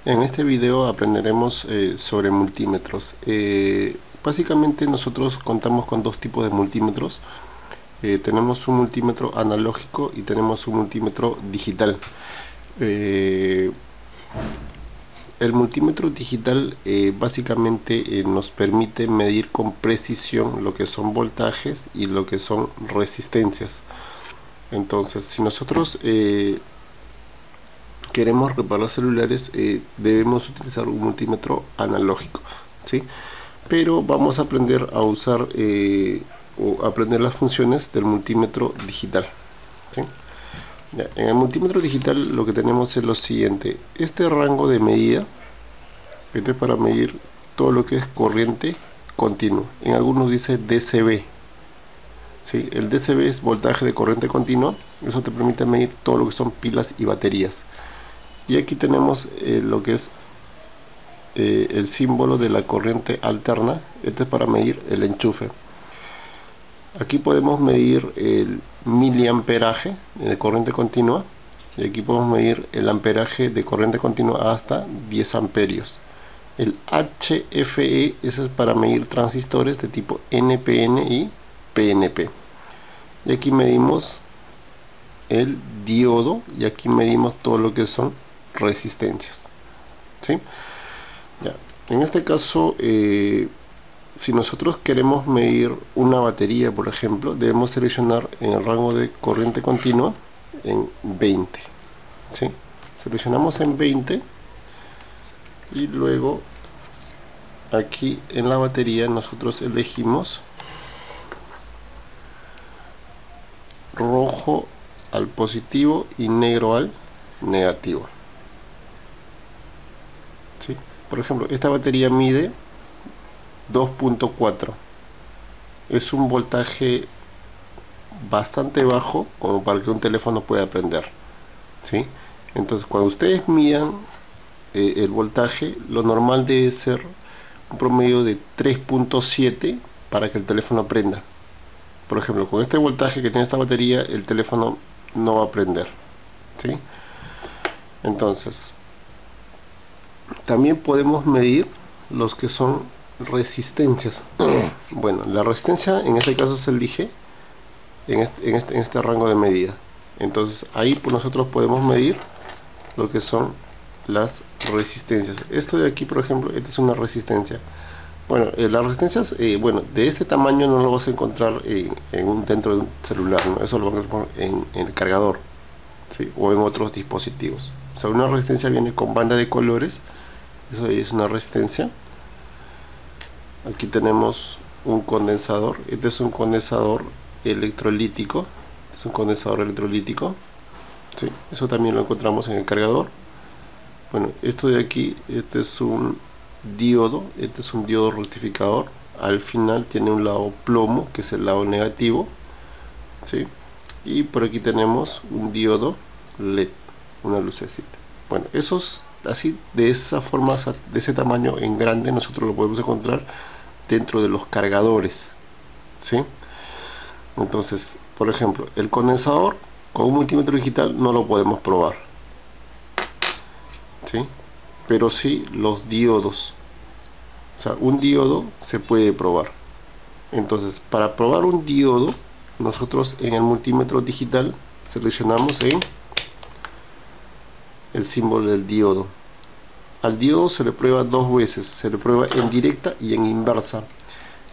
En este video aprenderemos sobre multímetros. Básicamente nosotros contamos con dos tipos de multímetros. Tenemos un multímetro analógico y tenemos un multímetro digital. Eh, el multímetro digital básicamente nos permite medir con precisión lo que son voltajes y lo que son resistencias. Entonces, si nosotros queremos reparar celulares, debemos utilizar un multímetro analógico, ¿sí? Pero vamos a aprender a usar o aprender las funciones del multímetro digital, ¿sí? Ya, en el multímetro digital lo que tenemos es lo siguiente: este rango de medida, este es para medir todo lo que es corriente continua. En algunos dice dB, ¿sí? El dB es voltaje de corriente continua. Eso te permite medir todo lo que son pilas y baterías. Y aquí tenemos lo que es el símbolo de la corriente alterna. Este es para medir el enchufe. Aquí podemos medir el miliamperaje de corriente continua, y aquí podemos medir el amperaje de corriente continua hasta 10 amperios. El HFE, ese es para medir transistores de tipo NPN y PNP. Y aquí medimos el diodo, y aquí medimos todo lo que son resistencias, ¿sí? Ya. En este caso, si nosotros queremos medir una batería, por ejemplo, debemos seleccionar en el rango de corriente continua en 20, ¿sí? Seleccionamos en 20 y luego aquí en la batería nosotros elegimos rojo al positivo y negro al negativo, ¿sí? Por ejemplo, esta batería mide 2.4. Es un voltaje bastante bajo como para que un teléfono pueda prender, ¿sí? Entonces, cuando ustedes midan el voltaje, lo normal debe ser un promedio de 3.7 para que el teléfono prenda. Por ejemplo, con este voltaje que tiene esta batería, el teléfono no va a prender, ¿sí? Entonces, también podemos medir los que son resistencias. Bueno, la resistencia en este caso se elige en este rango de medida. Entonces ahí pues nosotros podemos medir lo que son las resistencias. Esto de aquí, por ejemplo, esta es una resistencia. Bueno, las resistencias, bueno, de este tamaño no lo vas a encontrar dentro de un celular, ¿no? Eso lo vamos a poner en el cargador, ¿sí? O en otros dispositivos. O sea, una resistencia viene con banda de colores. Eso ahí es una resistencia. Aquí tenemos un condensador. Este es un condensador electrolítico. Es un condensador electrolítico, ¿sí? Eso también lo encontramos en el cargador. Bueno, esto de aquí, este es un diodo. Este es un diodo rectificador. Al final tiene un lado plomo, que es el lado negativo, ¿sí? Y por aquí tenemos un diodo LED, una lucecita. Bueno, esos así, de esa forma, de ese tamaño en grande, nosotros lo podemos encontrar dentro de los cargadores, ¿sí? Entonces, por ejemplo, el condensador con un multímetro digital no lo podemos probar, ¿sí? Pero sí los diodos. O sea, un diodo se puede probar. Entonces, para probar un diodo, nosotros en el multímetro digital seleccionamos en el símbolo del diodo. Al diodo se le prueba dos veces, se le prueba en directa y en inversa.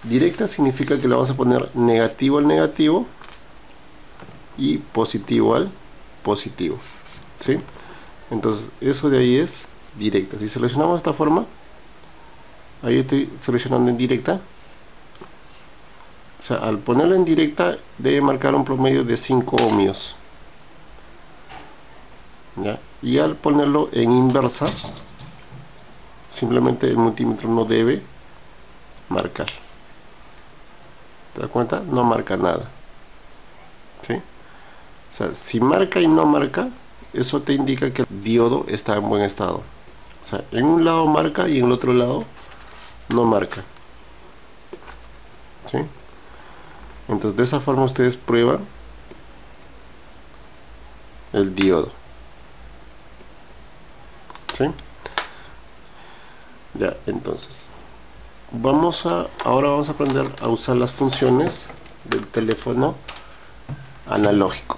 Directa significa que le vamos a poner negativo al negativo y positivo al positivo, ¿sí? Entonces eso de ahí es directa. Si seleccionamos de esta forma, ahí estoy seleccionando en directa. O sea, al ponerlo en directa debe marcar un promedio de 5 ohmios, ¿ya? Y al ponerlo en inversa, simplemente el multímetro no debe marcar. ¿Te das cuenta? No marca nada, ¿sí? O sea, si marca y no marca, eso te indica que el diodo está en buen estado. O sea, en un lado marca y en el otro lado no marca, ¿sí? Entonces de esa forma ustedes prueban el diodo, ¿sí? Ya, entonces ahora vamos a aprender a usar las funciones del teléfono analógico.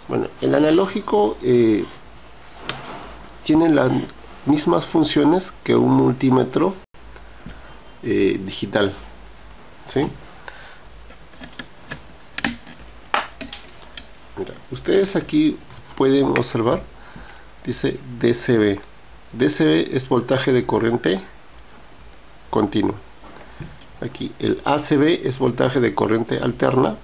Bueno, el analógico tiene las mismas funciones que un multímetro digital, ¿sí? Mira, ustedes aquí pueden observar, dice DCB. DCB es voltaje de corriente continua. Aquí el ACB es voltaje de corriente alterna.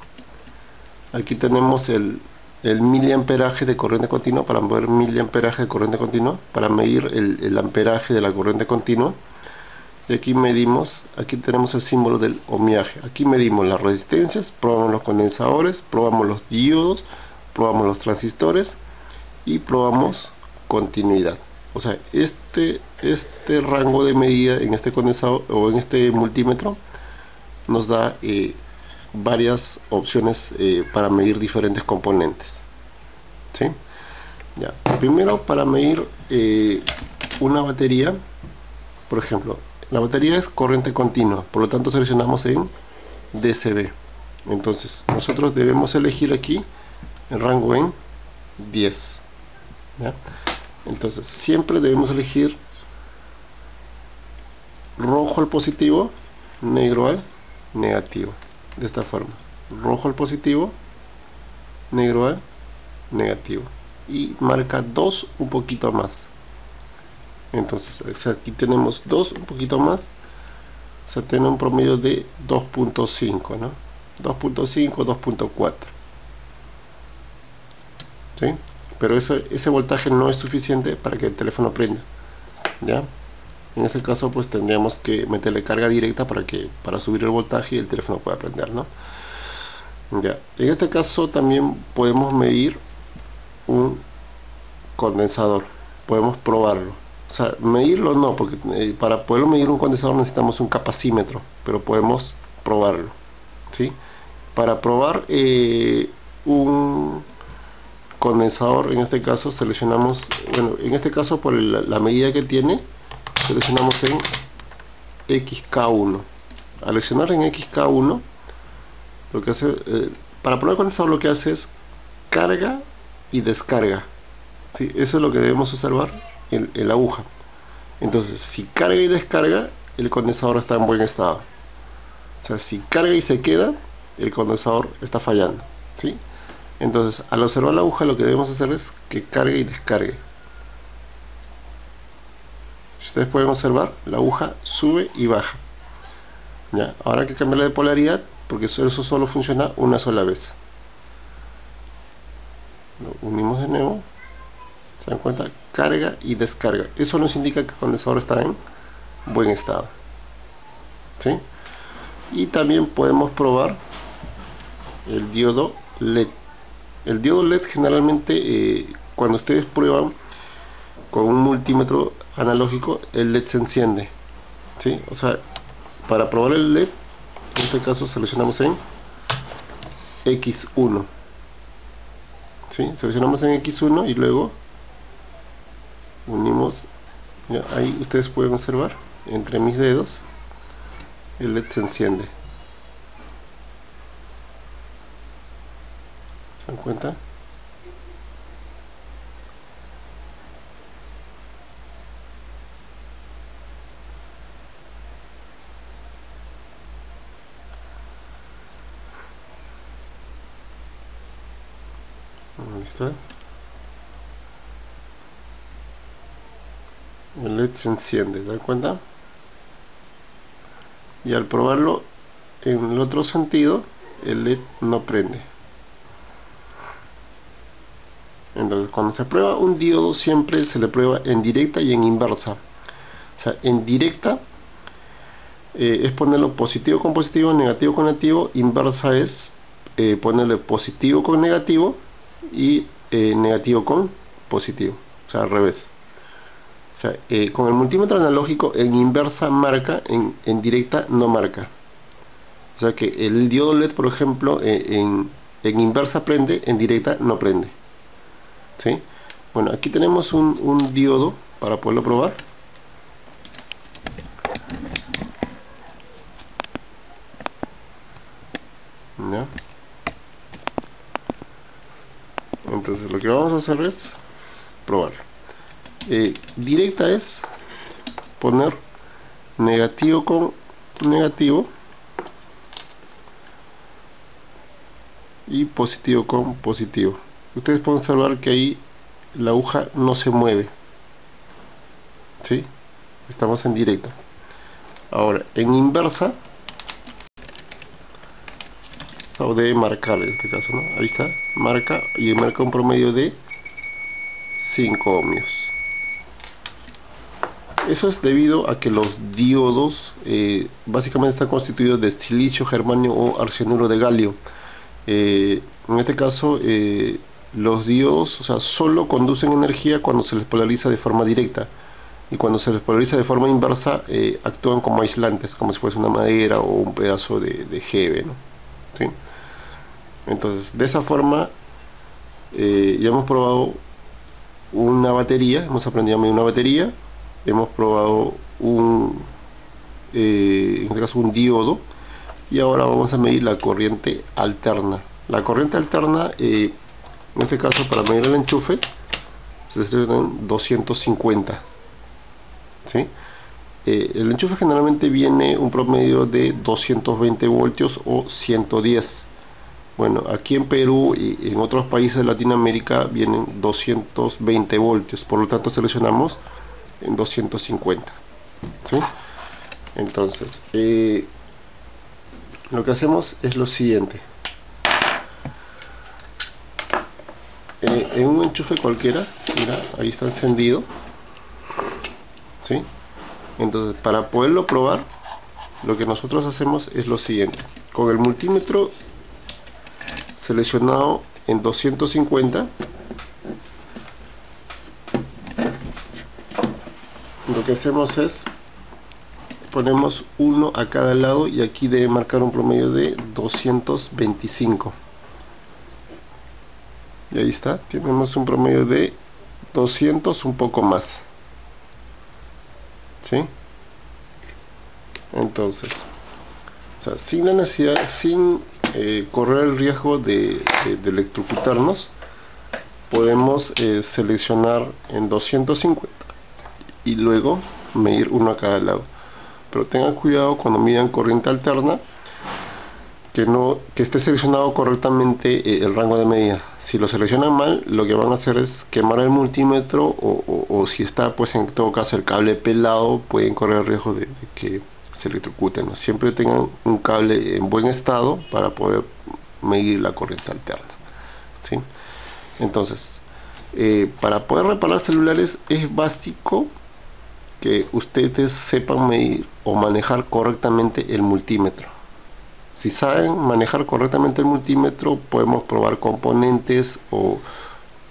Aquí tenemos el miliamperaje de corriente continua, para mover miliamperaje de corriente continua, para medir el amperaje de la corriente continua. Y aquí tenemos el símbolo del ohmiaje. Aquí medimos las resistencias, probamos los condensadores, probamos los diodos, probamos los transistores y probamos continuidad. O sea, este rango de medida en este condensador o en este multímetro nos da varias opciones para medir diferentes componentes, ¿sí? Ya. Primero, para medir una batería, por ejemplo, la batería es corriente continua, por lo tanto seleccionamos en DCB. Entonces nosotros debemos elegir aquí el rango en 10, ¿ya? Entonces siempre debemos elegir rojo al positivo, negro al negativo, de esta forma: rojo al positivo, negro al negativo, y marca 2 un poquito más. Entonces aquí tenemos 2 un poquito más, o sea, tiene un promedio de 2.5, ¿no? 2.5, 2.4, ¿sí? Pero ese voltaje no es suficiente para que el teléfono prenda, ¿ya? En ese caso pues tendríamos que meterle carga directa para subir el voltaje y el teléfono pueda prender, ¿no? Ya. En este caso también podemos medir un condensador, podemos probarlo. O sea, medirlo no, porque para poderlo medir un condensador necesitamos un capacímetro, pero podemos probarlo, ¿sí? Para probar un condensador, en este caso seleccionamos, bueno, en este caso por la medida que tiene, seleccionamos en XK1. Al seleccionar en XK1, lo que hace, para probar el condensador, lo que hace es carga y descarga, ¿sí? Eso es lo que debemos observar en la aguja. Entonces, si carga y descarga, el condensador está en buen estado. O sea, si carga y se queda, el condensador está fallando, ¿sí? Entonces, al observar la aguja, lo que debemos hacer es que cargue y descargue. Si ustedes pueden observar, la aguja sube y baja, ¿ya? Ahora hay que cambiarle de polaridad, porque eso solo funciona una sola vez. Lo unimos de nuevo. ¿Se dan cuenta? Carga y descarga. Eso nos indica que el condensador está en buen estado, ¿sí? Y también podemos probar el diodo LED. El diodo LED generalmente, cuando ustedes prueban con un multímetro analógico, el LED se enciende, ¿sí? O sea, para probar el LED, en este caso seleccionamos en X1, ¿sí? Seleccionamos en X1 y luego unimos, ya, ahí ustedes pueden observar, entre mis dedos, el LED se enciende. ¿Se dan cuenta? Ahí está. El LED se enciende, ¿se dan cuenta? Y al probarlo en el otro sentido, el LED no prende. Entonces, cuando se prueba un diodo, siempre se le prueba en directa y en inversa. O sea, en directa es ponerlo positivo con positivo, negativo con negativo. Inversa es ponerle positivo con negativo y negativo con positivo, o sea, al revés. O sea, con el multímetro analógico, en inversa marca, en directa no marca. O sea que el diodo LED, por ejemplo, en inversa prende, en directa no prende, ¿sí? Bueno, aquí tenemos un diodo para poderlo probar. hacer es probar. Directa es poner negativo con negativo y positivo con positivo. Ustedes pueden observar que ahí la aguja no se mueve, ¿sí? Estamos en directa. Ahora, en inversa, o debe marcar en este caso, ¿no? Ahí está, marca, y marca un promedio de 5 ohmios. Eso es debido a que los diodos básicamente están constituidos de silicio, germanio o arsenuro de galio. En este caso, los diodos, o sea, solo conducen energía cuando se les polariza de forma directa, y cuando se les polariza de forma inversa actúan como aislantes, como si fuese una madera o un pedazo de jeve, ¿no? ¿Sí? Entonces, de esa forma ya hemos probado una batería, hemos aprendido a medir una batería, hemos probado en este caso un diodo, y ahora vamos a medir la corriente alterna. La corriente alterna, en este caso, para medir el enchufe, se necesita 250, ¿sí? El enchufe generalmente viene un promedio de 220 voltios o 110. Bueno, aquí en Perú y en otros países de Latinoamérica vienen 220 voltios, por lo tanto seleccionamos en 250, ¿sí? Entonces, lo que hacemos es lo siguiente. En un enchufe cualquiera, mira, ahí está encendido, ¿sí? Entonces, para poderlo probar, lo que nosotros hacemos es lo siguiente. Con el multímetro seleccionado en 250, lo que hacemos es ponemos uno a cada lado, y aquí debe marcar un promedio de 225, y ahí está, tenemos un promedio de 200, un poco más, ¿sí? Entonces, o sea, sin la necesidad, sin correr el riesgo de electrocutarnos, podemos seleccionar en 250 y luego medir uno a cada lado. Pero tengan cuidado cuando midan corriente alterna, que esté seleccionado correctamente el rango de medida. Si lo seleccionan mal, lo que van a hacer es quemar el multímetro, o si está, pues en todo caso, el cable pelado, pueden correr el riesgo de que se electrocuten, ¿no? Siempre tengan un cable en buen estado para poder medir la corriente alterna, ¿sí? Entonces, para poder reparar celulares es básico que ustedes sepan medir o manejar correctamente el multímetro. Si saben manejar correctamente el multímetro, podemos probar componentes o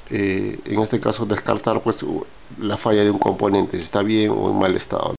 en este caso descartar pues la falla de un componente, si está bien o en mal estado.